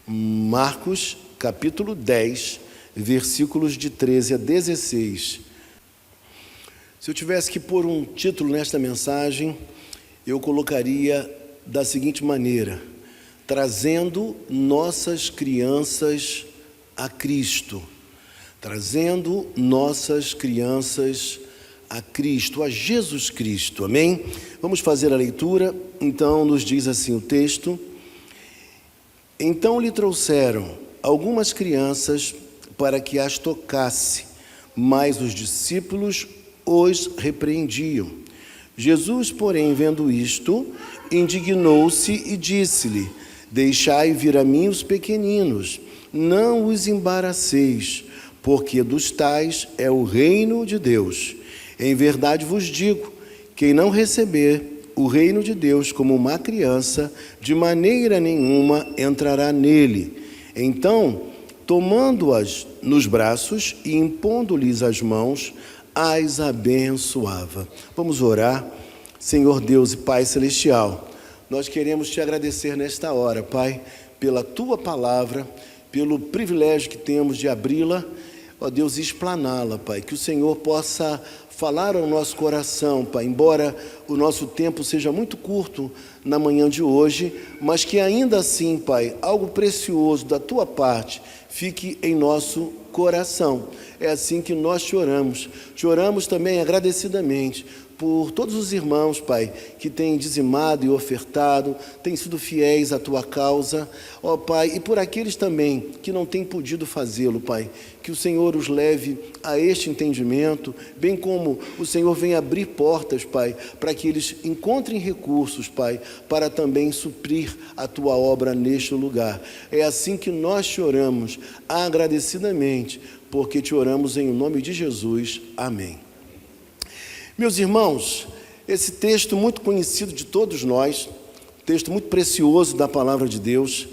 Marcos, capítulo 10, versículos de 13 a 16. Se eu tivesse que pôr um título nesta mensagem, eu colocaria da seguinte maneira: trazendo nossas crianças a Cristo. Trazendo nossas crianças a Cristo, a Jesus Cristo, amém? Vamos fazer a leitura. Então nos diz assim o texto: então lhe trouxeram algumas crianças para que as tocasse, mas os discípulos os repreendiam. Jesus, porém, vendo isto, indignou-se e disse-lhe: deixai vir a mim os pequeninos, não os embaraceis, porque dos tais é o reino de Deus. Em verdade vos digo, quem não receber o reino de Deus como uma criança, de maneira nenhuma entrará nele. Então, tomando-as nos braços e impondo-lhes as mãos, as abençoava. Vamos orar. Senhor Deus e Pai Celestial, nós queremos te agradecer nesta hora, Pai, pela tua palavra, pelo privilégio que temos de abri-la, ó Deus, e explaná-la, Pai, que o Senhor possa falar ao nosso coração, Pai, embora o nosso tempo seja muito curto na manhã de hoje, mas que ainda assim, Pai, algo precioso da tua parte fique em nosso coração. É assim que nós te oramos também agradecidamente por todos os irmãos, Pai, que têm dizimado e ofertado, têm sido fiéis à tua causa, ó Pai, e por aqueles também que não têm podido fazê-lo, Pai, que o Senhor os leve a este entendimento, bem como o Senhor venha abrir portas, Pai, para que eles encontrem recursos, Pai, para também suprir a tua obra neste lugar. É assim que nós te oramos, agradecidamente, porque te oramos em nome de Jesus. Amém. Meus irmãos, esse texto muito conhecido de todos nós, texto muito precioso da palavra de Deus,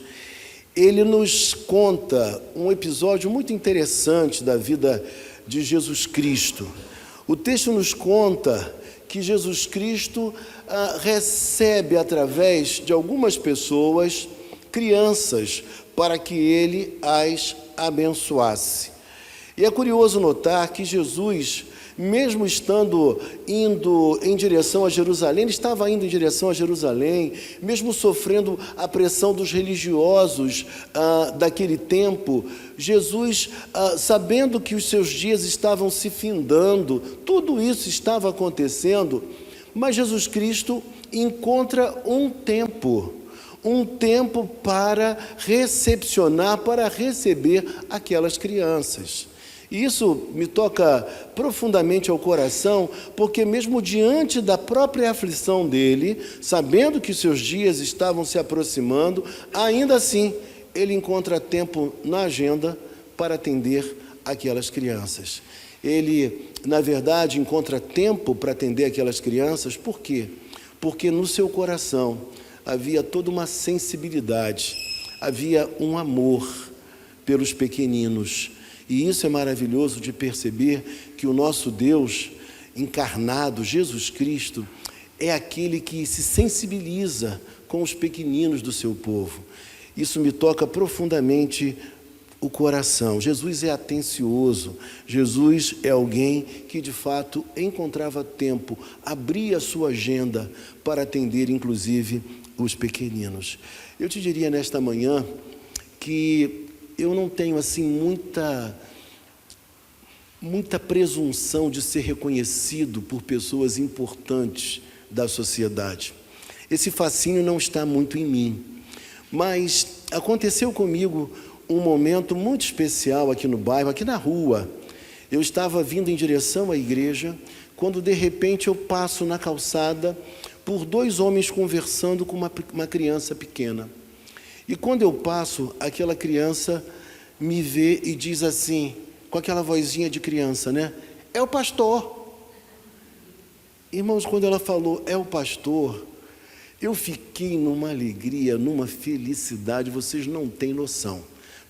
ele nos conta um episódio muito interessante da vida de Jesus Cristo. O texto nos conta que Jesus Cristo recebe através de algumas pessoas, crianças, para que ele as abençoasse. E é curioso notar que Jesus, mesmo indo em direção a Jerusalém, ele estava indo em direção a Jerusalém, mesmo sofrendo a pressão dos religiosos daquele tempo, Jesus, sabendo que os seus dias estavam se findando, tudo isso estava acontecendo, mas Jesus Cristo encontra um tempo para recepcionar, para receber aquelas crianças. E isso me toca profundamente ao coração, porque mesmo diante da própria aflição dele, sabendo que seus dias estavam se aproximando, ainda assim, ele encontra tempo na agenda para atender aquelas crianças. Ele, na verdade, encontra tempo para atender aquelas crianças, por quê? Porque no seu coração havia toda uma sensibilidade, havia um amor pelos pequeninos. E isso é maravilhoso de perceber que o nosso Deus encarnado, Jesus Cristo, é aquele que se sensibiliza com os pequeninos do seu povo. Isso me toca profundamente o coração. Jesus é atencioso, Jesus é alguém que de fato encontrava tempo, abria a sua agenda para atender inclusive os pequeninos. Eu te diria nesta manhã que eu não tenho assim muita presunção de ser reconhecido por pessoas importantes da sociedade. Esse fascínio não está muito em mim, mas aconteceu comigo um momento muito especial aqui no bairro, aqui na rua. Eu estava vindo em direção à igreja, quando de repente eu passo na calçada por dois homens conversando com uma criança pequena. E quando eu passo, aquela criança me vê e diz assim, com aquela vozinha de criança, né? É o pastor. Irmãos, quando ela falou, é o pastor, eu fiquei numa alegria, numa felicidade, vocês não têm noção.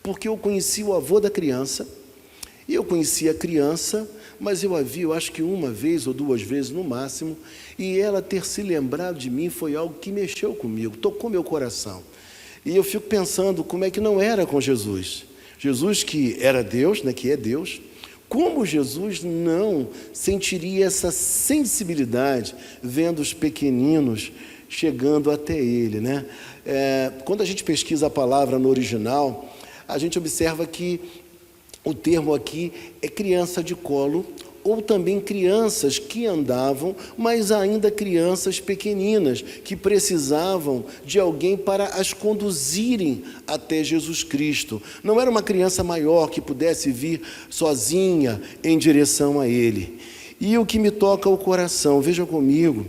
Porque eu conheci o avô da criança, e eu conheci a criança, mas eu a vi, eu acho que uma vez ou duas vezes no máximo, e ela ter se lembrado de mim foi algo que mexeu comigo, tocou meu coração. E eu fico pensando como é que não era com Jesus. Jesus que era Deus, né, que é Deus, como Jesus não sentiria essa sensibilidade vendo os pequeninos chegando até Ele, né? Quando a gente pesquisa a palavra no original, a gente observa que o termo aqui é criança de colo, ou também crianças que andavam, mas ainda crianças pequeninas, que precisavam de alguém para as conduzirem até Jesus Cristo. Não era uma criança maior que pudesse vir sozinha em direção a Ele. E o que me toca o coração, veja comigo,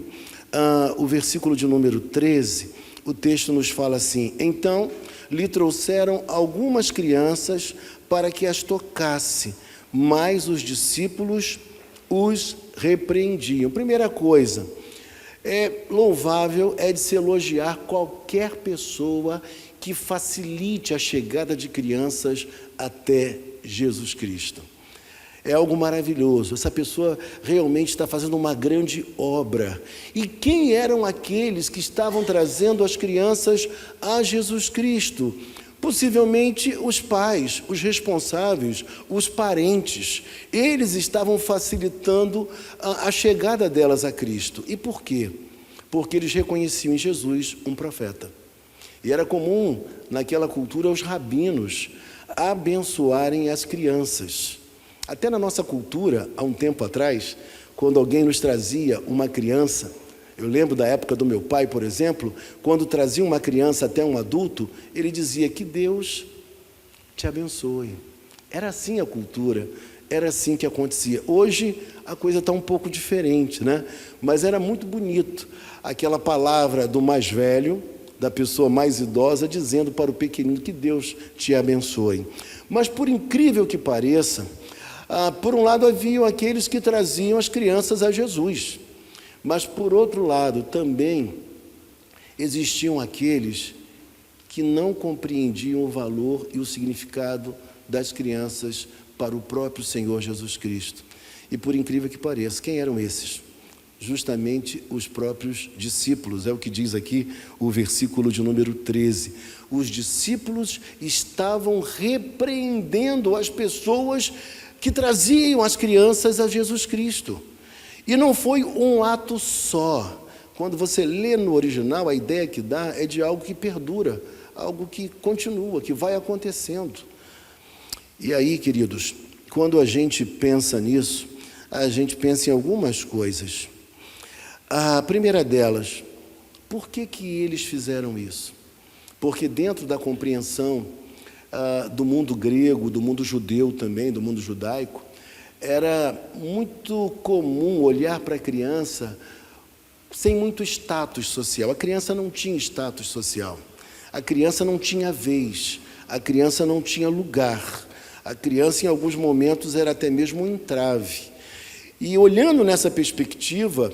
o versículo de número 13, o texto nos fala assim: então lhe trouxeram algumas crianças para que as tocasse, mas os discípulos os repreendiam. Primeira coisa, louvável é de se elogiar qualquer pessoa que facilite a chegada de crianças até Jesus Cristo. É algo maravilhoso, essa pessoa realmente está fazendo uma grande obra. E quem eram aqueles que estavam trazendo as crianças a Jesus Cristo? Possivelmente os pais, os responsáveis, os parentes. Eles estavam facilitando a chegada delas a Cristo. E por quê? Porque eles reconheciam em Jesus um profeta. E era comum, naquela cultura, os rabinos abençoarem as crianças. Até na nossa cultura, há um tempo atrás, quando alguém nos trazia uma criança, eu lembro da época do meu pai, por exemplo, quando trazia uma criança até um adulto, ele dizia: que Deus te abençoe. Era assim a cultura, era assim que acontecia. Hoje a coisa está um pouco diferente, né? Mas era muito bonito aquela palavra do mais velho, da pessoa mais idosa, dizendo para o pequenino: que Deus te abençoe. Mas por incrível que pareça, por um lado haviam aqueles que traziam as crianças a Jesus. Mas, por outro lado, também existiam aqueles que não compreendiam o valor e o significado das crianças para o próprio Senhor Jesus Cristo. E, por incrível que pareça, quem eram esses? Justamente os próprios discípulos, é o que diz aqui o versículo de número 13. Os discípulos estavam repreendendo as pessoas que traziam as crianças a Jesus Cristo. E não foi um ato só. Quando você lê no original, a ideia que dá é de algo que perdura, algo que continua, que vai acontecendo. E aí, queridos, quando a gente pensa nisso, a gente pensa em algumas coisas. A primeira delas, por que eles fizeram isso? Porque dentro da compreensão do mundo grego, do mundo judeu também, do mundo judaico, era muito comum olhar para a criança sem muito status social. A criança não tinha status social, a criança não tinha vez, a criança não tinha lugar, a criança em alguns momentos era até mesmo um entrave. E olhando nessa perspectiva,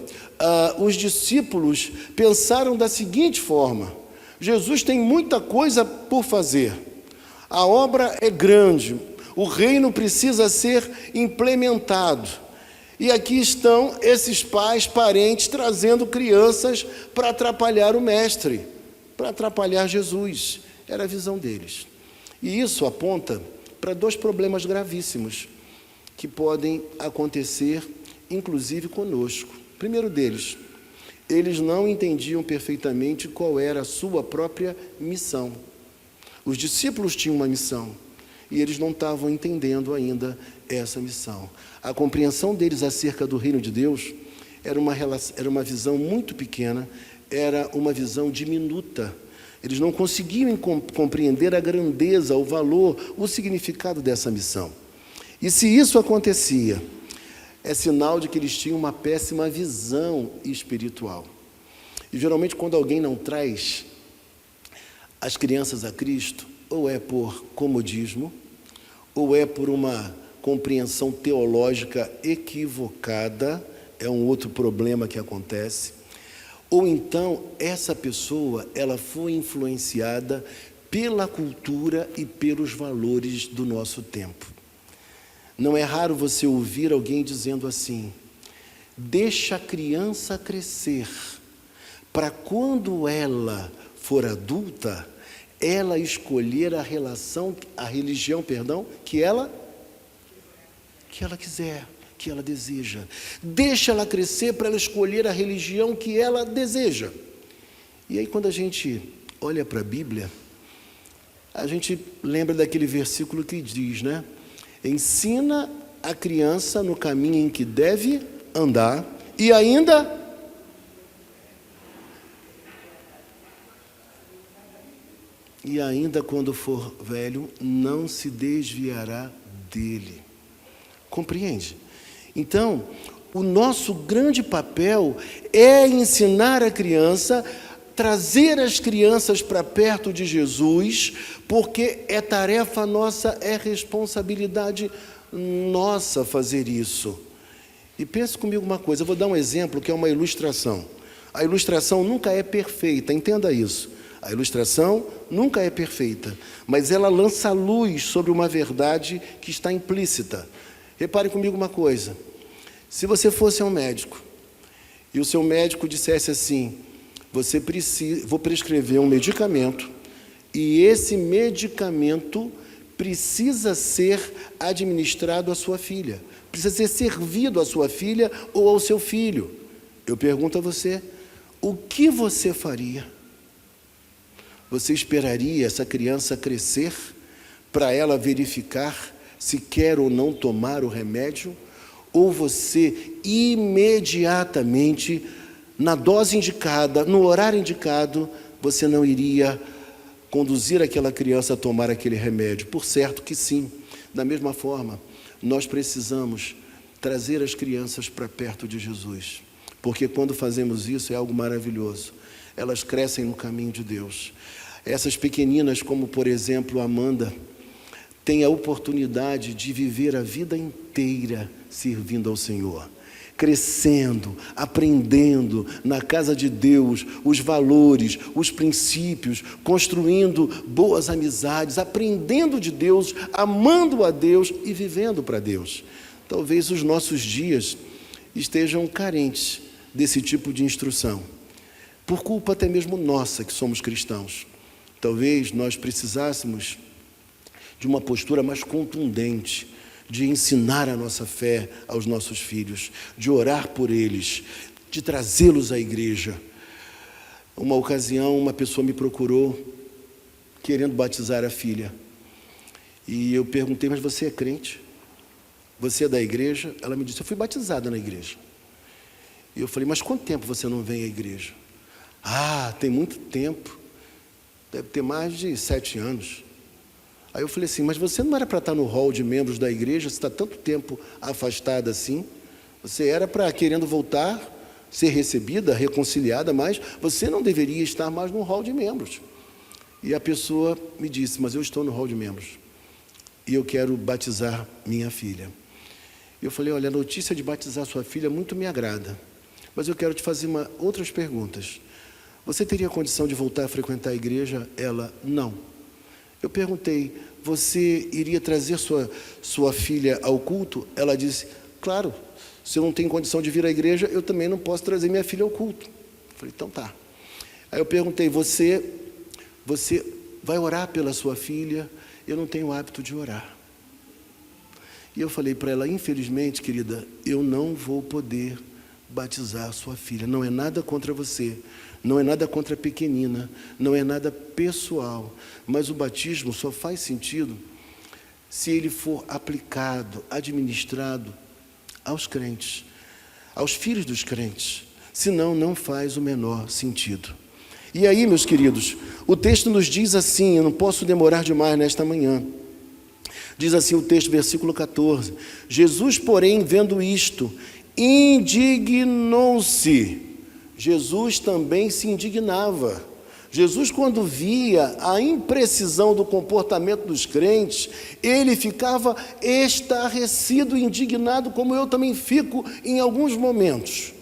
os discípulos pensaram da seguinte forma: Jesus tem muita coisa por fazer, a obra é grande, o reino precisa ser implementado. E aqui estão esses pais, parentes, trazendo crianças para atrapalhar o mestre, para atrapalhar Jesus. Era a visão deles. E isso aponta para dois problemas gravíssimos que podem acontecer, inclusive conosco. O primeiro deles, eles não entendiam perfeitamente qual era a sua própria missão. Os discípulos tinham uma missão, e eles não estavam entendendo ainda essa missão. A compreensão deles acerca do reino de Deus era uma visão muito pequena, era uma visão diminuta. Eles não conseguiam compreender a grandeza, o valor, o significado dessa missão. E se isso acontecia, é sinal de que eles tinham uma péssima visão espiritual. E geralmente quando alguém não traz as crianças a Cristo, ou é por comodismo, ou é por uma compreensão teológica equivocada, é um outro problema que acontece, ou então essa pessoa, ela foi influenciada pela cultura e pelos valores do nosso tempo. Não é raro você ouvir alguém dizendo assim: deixa a criança crescer, para quando ela for adulta, ela escolher a religião, que ela quiser, que ela deseja. Deixa ela crescer para ela escolher a religião que ela deseja. E aí, quando a gente olha para a Bíblia, a gente lembra daquele versículo que diz, né? Ensina a criança no caminho em que deve andar e ainda quando for velho, não se desviará dele. Compreende? Então, o nosso grande papel é ensinar a criança, trazer as crianças para perto de Jesus, porque é tarefa nossa, é responsabilidade nossa fazer isso. E pense comigo uma coisa, eu vou dar um exemplo que é uma ilustração. A ilustração nunca é perfeita, entenda isso. A ilustração nunca é perfeita, mas ela lança luz sobre uma verdade que está implícita. Repare comigo uma coisa, se você fosse um médico, e o seu médico dissesse assim, vou prescrever um medicamento, e esse medicamento precisa ser administrado à sua filha, precisa ser servido à sua filha ou ao seu filho. Eu pergunto a você, o que você faria? Você esperaria essa criança crescer para ela verificar se quer ou não tomar o remédio? Ou você imediatamente, na dose indicada, no horário indicado, você não iria conduzir aquela criança a tomar aquele remédio? Por certo que sim. Da mesma forma, nós precisamos trazer as crianças para perto de Jesus, porque quando fazemos isso é algo maravilhoso. Elas crescem no caminho de Deus. Essas pequeninas, como por exemplo a Amanda, têm a oportunidade de viver a vida inteira servindo ao Senhor, crescendo, aprendendo na casa de Deus os valores, os princípios, construindo boas amizades, aprendendo de Deus, amando a Deus e vivendo para Deus. Talvez os nossos dias estejam carentes desse tipo de instrução, por culpa até mesmo nossa, que somos cristãos. Talvez nós precisássemos de uma postura mais contundente, de ensinar a nossa fé aos nossos filhos, de orar por eles, de trazê-los à igreja. Uma ocasião, uma pessoa me procurou, querendo batizar a filha. E eu perguntei, mas você é crente? Você é da igreja? Ela me disse, eu fui batizada na igreja. E eu falei, mas quanto tempo você não vem à igreja? Ah, tem muito tempo. Deve ter mais de 7 anos. Aí eu falei assim, mas você não era para estar no hall de membros da igreja, você está tanto tempo afastada assim? Você era para, querendo voltar, ser recebida, reconciliada, mas você não deveria estar mais no hall de membros. E a pessoa me disse, mas eu estou no hall de membros e eu quero batizar minha filha. Eu falei, olha, a notícia de batizar sua filha muito me agrada, mas eu quero te fazer outras perguntas. Você teria condição de voltar a frequentar a igreja? Ela, não. Eu perguntei, você iria trazer sua filha ao culto? Ela disse, claro, se eu não tenho condição de vir à igreja, eu também não posso trazer minha filha ao culto. Eu falei, então tá. Aí eu perguntei, você vai orar pela sua filha? Eu não tenho o hábito de orar. E eu falei para ela, infelizmente, querida, eu não vou poder batizar sua filha. Não é nada contra você, não é nada contra a pequenina, não é nada pessoal, mas o batismo só faz sentido se ele for aplicado, administrado aos crentes, aos filhos dos crentes, senão não faz o menor sentido. E aí, meus queridos, o texto nos diz assim, eu não posso demorar demais nesta manhã, diz assim o texto, versículo 14, Jesus, porém, vendo isto, indignou-se. Jesus também se indignava. Jesus, quando via a imprecisão do comportamento dos crentes, ele ficava estarrecido, indignado, como eu também fico em alguns momentos.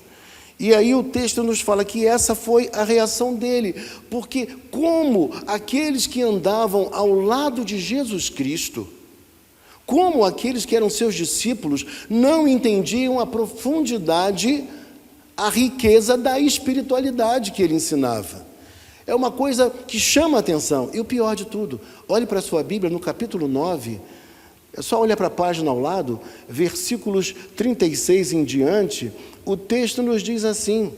E aí o texto nos fala que essa foi a reação dele, porque como aqueles que andavam ao lado de Jesus Cristo, como aqueles que eram seus discípulos, não entendiam a profundidade, a riqueza da espiritualidade que ele ensinava. É uma coisa que chama a atenção. E o pior de tudo, olhe para a sua Bíblia, no capítulo 9, é só olhar para a página ao lado, versículos 36 em diante, o texto nos diz assim: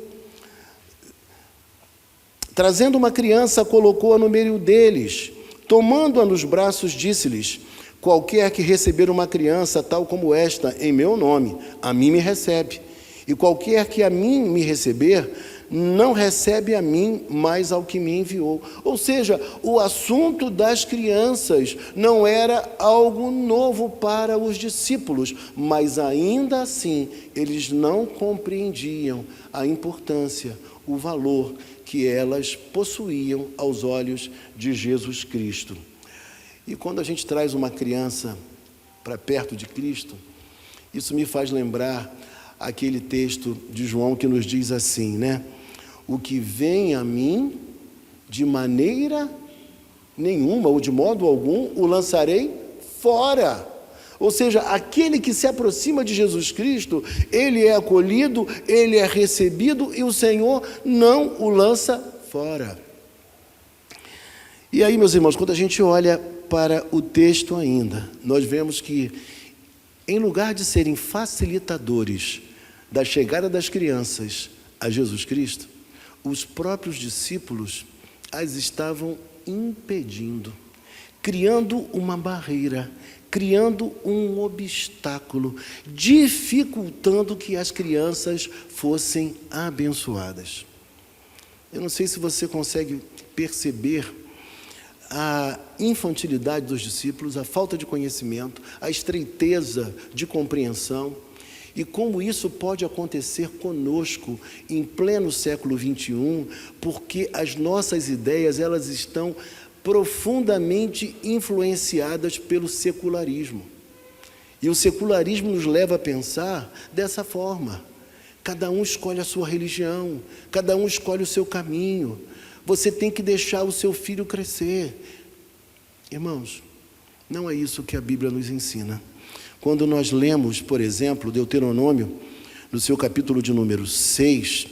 trazendo uma criança, colocou-a no meio deles, tomando-a nos braços, disse-lhes: qualquer que receber uma criança tal como esta, em meu nome, a mim me recebe. E qualquer que a mim me receber, não recebe a mim, mas ao que me enviou. Ou seja, o assunto das crianças não era algo novo para os discípulos, mas ainda assim eles não compreendiam a importância, o valor que elas possuíam aos olhos de Jesus Cristo. E quando a gente traz uma criança para perto de Cristo, isso me faz lembrar aquele texto de João que nos diz assim, né? O que vem a mim, de maneira nenhuma, ou de modo algum, o lançarei fora. Ou seja, aquele que se aproxima de Jesus Cristo, ele é acolhido, ele é recebido e o Senhor não o lança fora. E aí, meus irmãos, quando a gente olha para o texto ainda, nós vemos que, em lugar de serem facilitadores da chegada das crianças a Jesus Cristo, os próprios discípulos as estavam impedindo, criando uma barreira, criando um obstáculo, dificultando que as crianças fossem abençoadas. Eu não sei se você consegue perceber a infantilidade dos discípulos, a falta de conhecimento, a estreiteza de compreensão, e como isso pode acontecer conosco em pleno século XXI, porque as nossas ideias, elas estão profundamente influenciadas pelo secularismo. E o secularismo nos leva a pensar dessa forma: cada um escolhe a sua religião, cada um escolhe o seu caminho, você tem que deixar o seu filho crescer. Irmãos, não é isso que a Bíblia nos ensina. Quando nós lemos, por exemplo, Deuteronômio, no seu capítulo de número 6,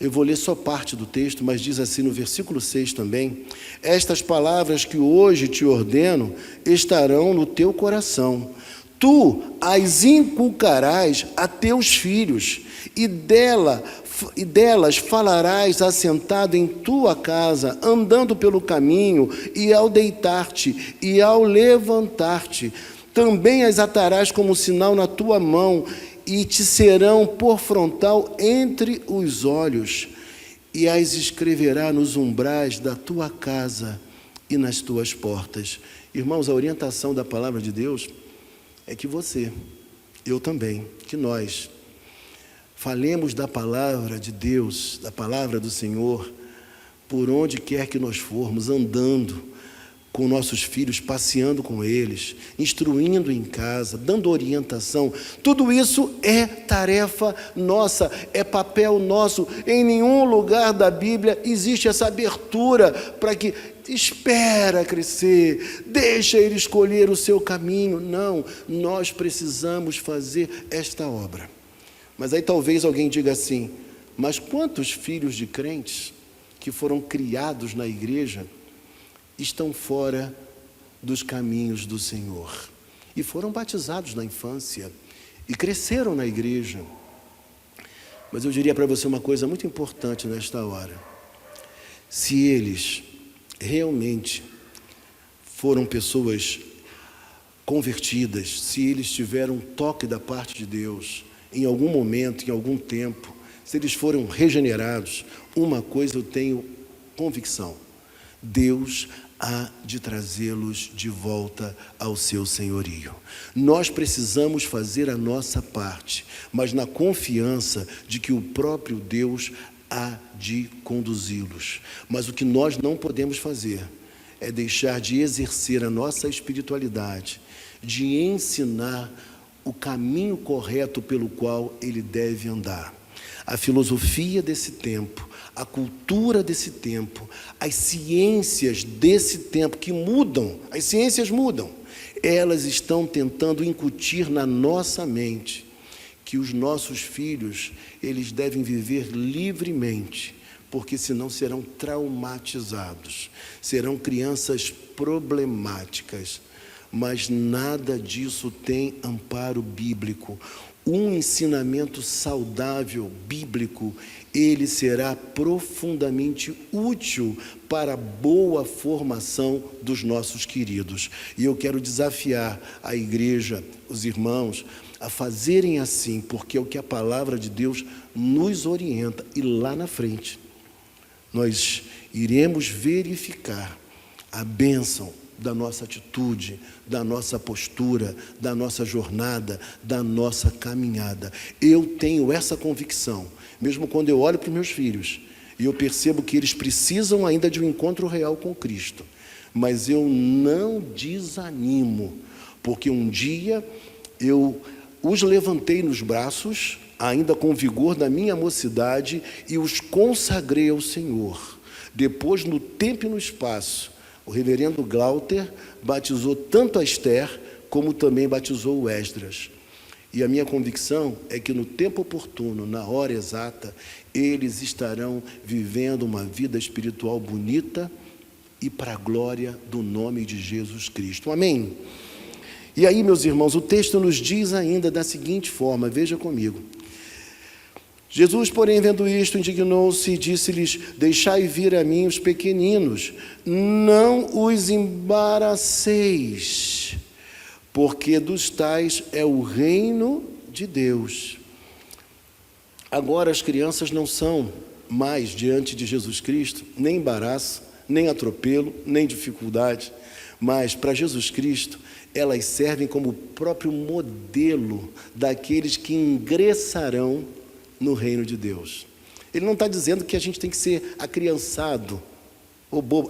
eu vou ler só parte do texto, mas diz assim no versículo 6 também: estas palavras que hoje te ordeno estarão no teu coração, tu as inculcarás a teus filhos, e delas falarás assentado em tua casa, andando pelo caminho, e ao deitar-te, e ao levantar-te. Também as atarás como sinal na tua mão, e te serão por frontal entre os olhos, e as escreverá nos umbrais da tua casa e nas tuas portas. Irmãos, a orientação da palavra de Deus é que você, eu também, que nós falemos da palavra de Deus, da palavra do Senhor, por onde quer que nós formos, andando com nossos filhos, passeando com eles, instruindo em casa, dando orientação. Tudo isso é tarefa nossa, é papel nosso. Em nenhum lugar da Bíblia existe essa abertura para que espera crescer, deixa ele escolher o seu caminho. Não, nós precisamos fazer esta obra. Mas aí talvez alguém diga assim: mas quantos filhos de crentes que foram criados na igreja estão fora dos caminhos do Senhor e foram batizados na infância e cresceram na igreja? Mas eu diria para você uma coisa muito importante nesta hora: se eles realmente foram pessoas convertidas, se eles tiveram um toque da parte de Deus em algum momento, em algum tempo, se eles foram regenerados, uma coisa eu tenho convicção: Deus há de trazê-los de volta ao seu senhorio. Nós precisamos fazer a nossa parte, mas na confiança de que o próprio Deus há de conduzi-los. Mas o que nós não podemos fazer é deixar de exercer a nossa espiritualidade, de ensinar o caminho correto pelo qual ele deve andar. A filosofia desse tempo, a cultura desse tempo, as ciências desse tempo que mudam, as ciências mudam, elas estão tentando incutir na nossa mente que os nossos filhos, eles devem viver livremente, porque senão serão traumatizados, serão crianças problemáticas, mas nada disso tem amparo bíblico. Um ensinamento saudável, bíblico, ele será profundamente útil para a boa formação dos nossos queridos. E eu quero desafiar a igreja, os irmãos, a fazerem assim, porque é o que a palavra de Deus nos orienta. E lá na frente, nós iremos verificar a bênção da nossa atitude, da nossa postura, da nossa jornada, da nossa caminhada. Eu tenho essa convicção, mesmo quando eu olho para os meus filhos, e eu percebo que eles precisam ainda de um encontro real com Cristo, mas eu não desanimo, porque um dia eu os levantei nos braços, ainda com vigor da minha mocidade, e os consagrei ao Senhor. Depois, no tempo e no espaço, o reverendo Glauter batizou tanto a Esther, como também batizou o Esdras. E a minha convicção é que no tempo oportuno, na hora exata, eles estarão vivendo uma vida espiritual bonita e para a glória do nome de Jesus Cristo. Amém? E aí, meus irmãos, o texto nos diz ainda da seguinte forma, veja comigo. Jesus, porém, vendo isto, indignou-se e disse-lhes: deixai vir a mim os pequeninos, não os embaraceis, porque dos tais é o reino de Deus. Agora as crianças não são mais, diante de Jesus Cristo, nem embaraço, nem atropelo, nem dificuldade, mas para Jesus Cristo, elas servem como próprio modelo daqueles que ingressarão no reino de Deus. Ele não está dizendo que a gente tem que ser acriançado,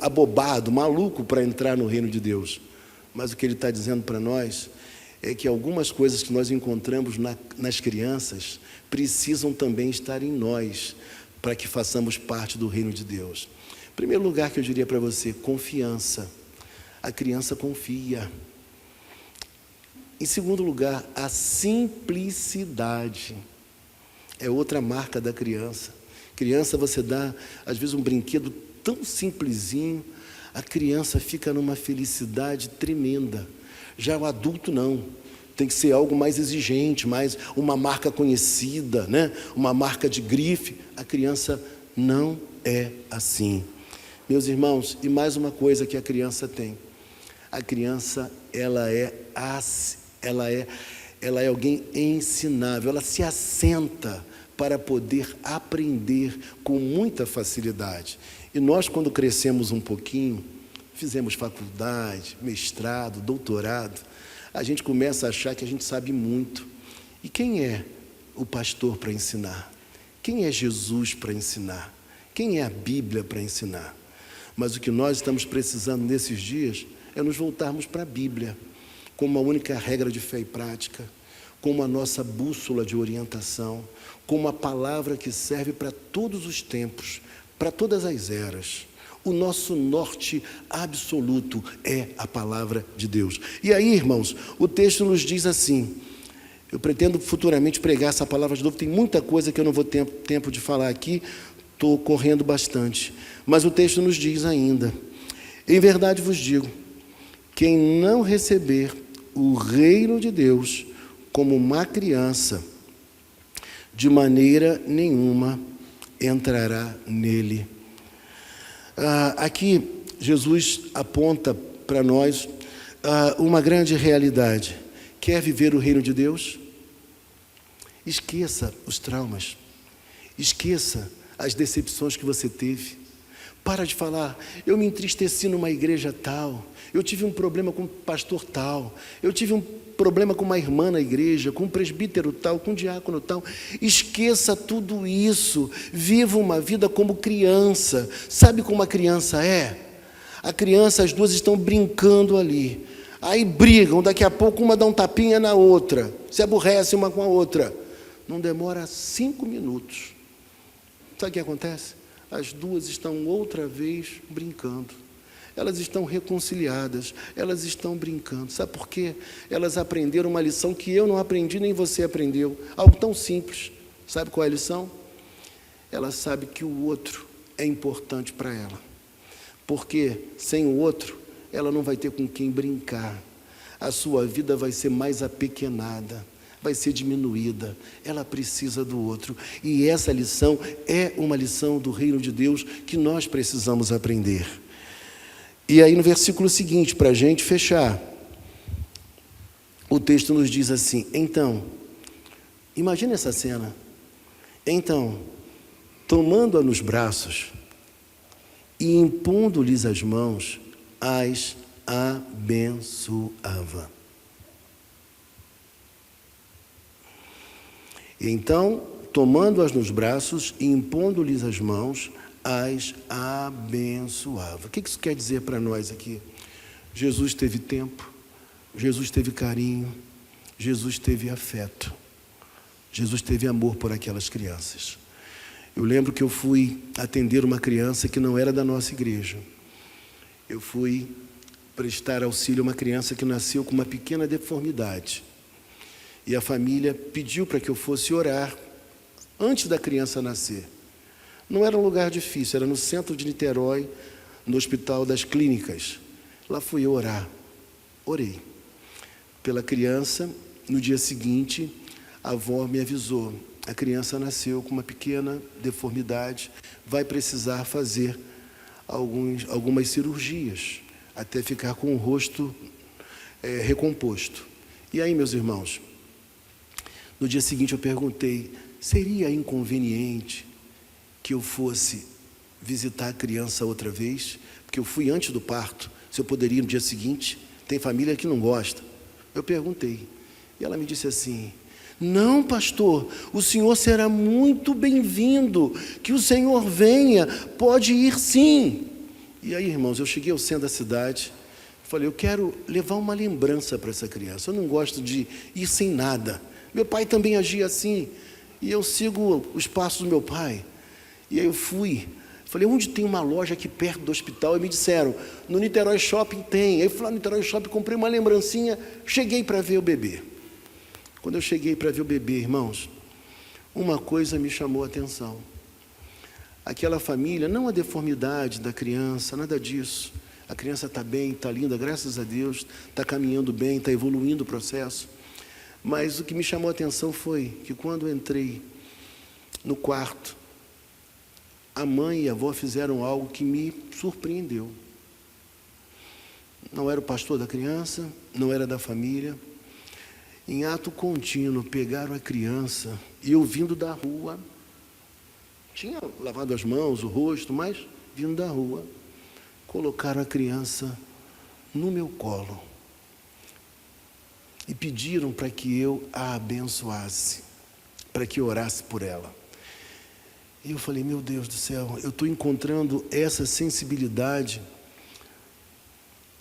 abobado, maluco para entrar no reino de Deus. Mas o que ele está dizendo para nós é que algumas coisas que nós encontramos nas crianças precisam também estar em nós, para que façamos parte do reino de Deus. Em primeiro lugar que eu diria para você, confiança. A criança confia. Em segundo lugar, a simplicidade. É outra marca da criança. Criança, você dá, às vezes, um brinquedo tão simplesinho, a criança fica numa felicidade tremenda. Já o adulto, não. Tem que ser algo mais exigente, mais uma marca conhecida, né? Uma marca de grife. A criança não é assim. Meus irmãos, e mais uma coisa que a criança tem. A criança, ela é alguém ensinável, ela se assenta para poder aprender com muita facilidade. E nós, quando crescemos um pouquinho, fizemos faculdade, mestrado, doutorado, a gente começa a achar que a gente sabe muito. E quem é o pastor para ensinar? Quem é Jesus para ensinar? Quem é a Bíblia para ensinar? Mas o que nós estamos precisando nesses dias é nos voltarmos para a Bíblia, como a única regra de fé e prática, como a nossa bússola de orientação, como a palavra que serve para todos os tempos, para todas as eras. O nosso norte absoluto é a palavra de Deus. E aí, irmãos, o texto nos diz assim, eu pretendo futuramente pregar essa palavra de novo, tem muita coisa que eu não vou ter tempo de falar aqui, estou correndo bastante, mas o texto nos diz ainda: em verdade vos digo, quem não receber o reino de Deus como uma criança, de maneira nenhuma entrará nele. Aqui Jesus aponta para nós uma grande realidade. Quer viver o reino de Deus? Esqueça os traumas, esqueça as decepções que você teve. Para de falar, eu me entristeci numa igreja tal, eu tive um problema com um pastor tal, eu tive um problema com uma irmã na igreja, com um presbítero tal, com um diácono tal. Esqueça tudo isso, viva uma vida como criança. Sabe como a criança é? A criança, as duas estão brincando ali, aí brigam, daqui a pouco uma dá um tapinha na outra, se aborrece uma com a outra. Não demora 5 minutos. Sabe o que acontece? As duas estão outra vez brincando. Elas estão reconciliadas, elas estão brincando. Sabe por quê? Elas aprenderam uma lição que eu não aprendi, nem você aprendeu. Algo tão simples. Sabe qual é a lição? Ela sabe que o outro é importante para ela, porque sem o outro, ela não vai ter com quem brincar, a sua vida vai ser mais apequenada, vai ser diminuída, ela precisa do outro, e essa lição é uma lição do reino de Deus que nós precisamos aprender. E aí no versículo seguinte, para a gente fechar, o texto nos diz assim: então, imagina essa cena, então, tomando-a nos braços e impondo-lhes as mãos, as abençoava. Então, tomando-as nos braços e impondo-lhes as mãos, as abençoava. O que isso quer dizer para nós aqui? Jesus teve tempo, Jesus teve carinho, Jesus teve afeto, Jesus teve amor por aquelas crianças. Eu lembro que eu fui atender uma criança que não era da nossa igreja. Eu fui prestar auxílio a uma criança que nasceu com uma pequena deformidade. E a família pediu para que eu fosse orar antes da criança nascer. Não era um lugar difícil, era no centro de Niterói, no Hospital das Clínicas. Lá fui eu orar. Orei pela criança. No dia seguinte, a avó me avisou: a criança nasceu com uma pequena deformidade, vai precisar fazer algumas cirurgias, até ficar com o rosto recomposto. E aí, meus irmãos, no dia seguinte eu perguntei: seria inconveniente que eu fosse visitar a criança outra vez? Porque eu fui antes do parto, se eu poderia ir no dia seguinte? Tem família que não gosta. Eu perguntei, e ela me disse assim: não, pastor, o senhor será muito bem-vindo, que o senhor venha, pode ir sim. E aí, irmãos, eu cheguei ao centro da cidade, falei: eu quero levar uma lembrança para essa criança, eu não gosto de ir sem nada. Meu pai também agia assim, e eu sigo os passos do meu pai. E aí eu fui, falei: onde tem uma loja aqui perto do hospital? E me disseram: no Niterói Shopping tem. Aí eu fui lá no Niterói Shopping, comprei uma lembrancinha, cheguei para ver o bebê. Quando eu cheguei para ver o bebê, irmãos, uma coisa me chamou a atenção. Aquela família, não a deformidade da criança, nada disso. A criança está bem, está linda, graças a Deus, está caminhando bem, está evoluindo o processo. Mas o que me chamou a atenção foi que quando eu entrei no quarto, a mãe e a avó fizeram algo que me surpreendeu. Não era o pastor da criança, não era da família. Em ato contínuo, pegaram a criança e eu vindo da rua, tinha lavado as mãos, o rosto, mas vindo da rua, colocaram a criança no meu colo e pediram para que eu a abençoasse, para que eu orasse por ela. E eu falei: meu Deus do céu, eu estou encontrando essa sensibilidade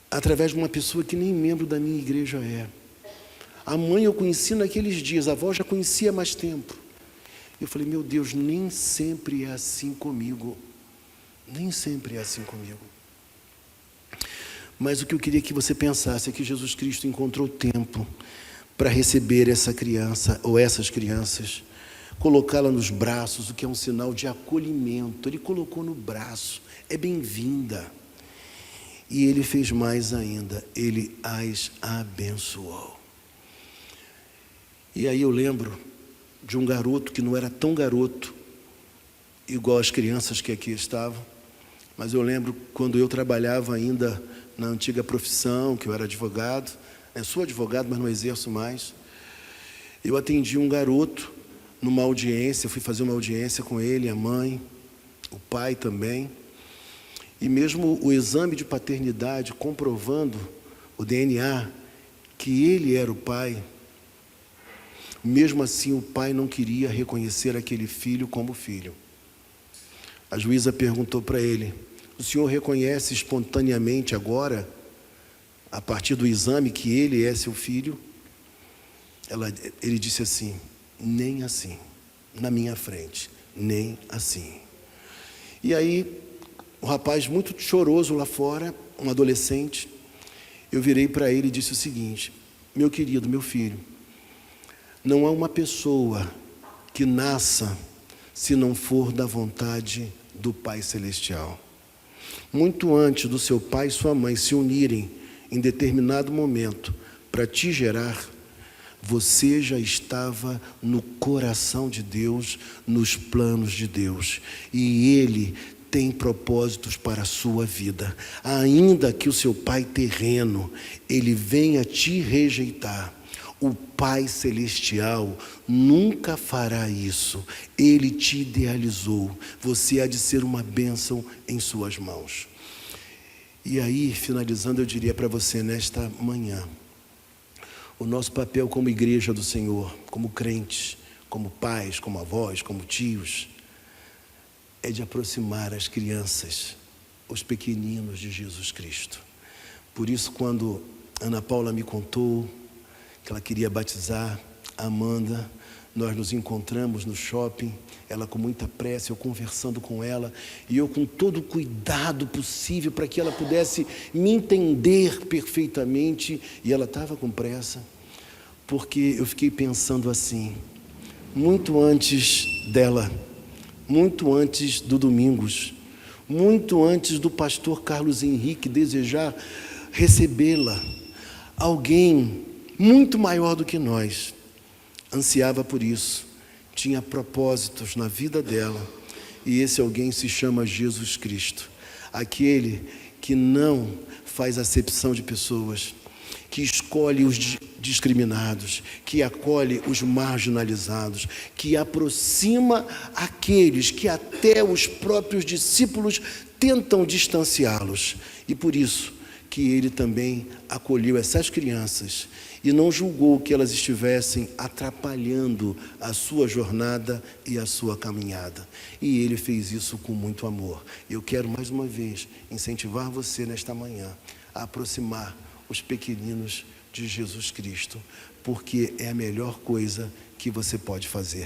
através de uma pessoa que nem membro da minha igreja é. A mãe eu conheci naqueles dias, a avó já conhecia há mais tempo. Eu falei: meu Deus, nem sempre é assim comigo. Nem sempre é assim comigo. Mas o que eu queria que você pensasse é que Jesus Cristo encontrou tempo para receber essa criança, ou essas crianças, colocá-la nos braços, o que é um sinal de acolhimento. Ele colocou no braço, é bem-vinda. E ele fez mais ainda, ele as abençoou. E aí eu lembro de um garoto que não era tão garoto, igual as crianças que aqui estavam, mas eu lembro quando eu trabalhava ainda na antiga profissão, que eu era advogado, sou advogado, mas não exerço mais. Eu atendi um garoto numa audiência, fui fazer uma audiência com ele, a mãe, o pai também, e mesmo o exame de paternidade comprovando o DNA, que ele era o pai, mesmo assim o pai não queria reconhecer aquele filho como filho. A juíza perguntou para ele: o senhor reconhece espontaneamente agora, a partir do exame, que ele é seu filho? Ele disse assim: nem assim, na minha frente, nem assim. E aí, o rapaz muito choroso lá fora, um adolescente, eu virei para ele e disse o seguinte: meu querido, meu filho, não há uma pessoa que nasça se não for da vontade do Pai Celestial. Muito antes do seu pai e sua mãe se unirem em determinado momento para te gerar, você já estava no coração de Deus, nos planos de Deus. E Ele tem propósitos para a sua vida. Ainda que o seu pai terreno, ele venha te rejeitar, o Pai Celestial nunca fará isso. Ele te idealizou. Você há de ser uma bênção em suas mãos. E aí, finalizando, eu diria para você nesta manhã, o nosso papel como igreja do Senhor, como crentes, como pais, como avós, como tios, é de aproximar as crianças, os pequeninos de Jesus Cristo. Por isso, quando Ana Paula me contou que ela queria batizar a Amanda, nós nos encontramos no shopping, ela com muita pressa, eu conversando com ela, e eu com todo o cuidado possível para que ela pudesse me entender perfeitamente, e ela estava com pressa, porque eu fiquei pensando assim, muito antes dela, muito antes do Domingos, muito antes do pastor Carlos Henrique desejar recebê-la, alguém muito maior do que nós ansiava por isso, tinha propósitos na vida dela, e esse alguém se chama Jesus Cristo, aquele que não faz acepção de pessoas, que escolhe os discriminados, que acolhe os marginalizados, que aproxima aqueles que até os próprios discípulos tentam distanciá-los. E por isso que ele também acolheu essas crianças e não julgou que elas estivessem atrapalhando a sua jornada e a sua caminhada. E ele fez isso com muito amor. Eu quero mais uma vez incentivar você nesta manhã a aproximar os pequeninos de Jesus Cristo, porque é a melhor coisa que você pode fazer.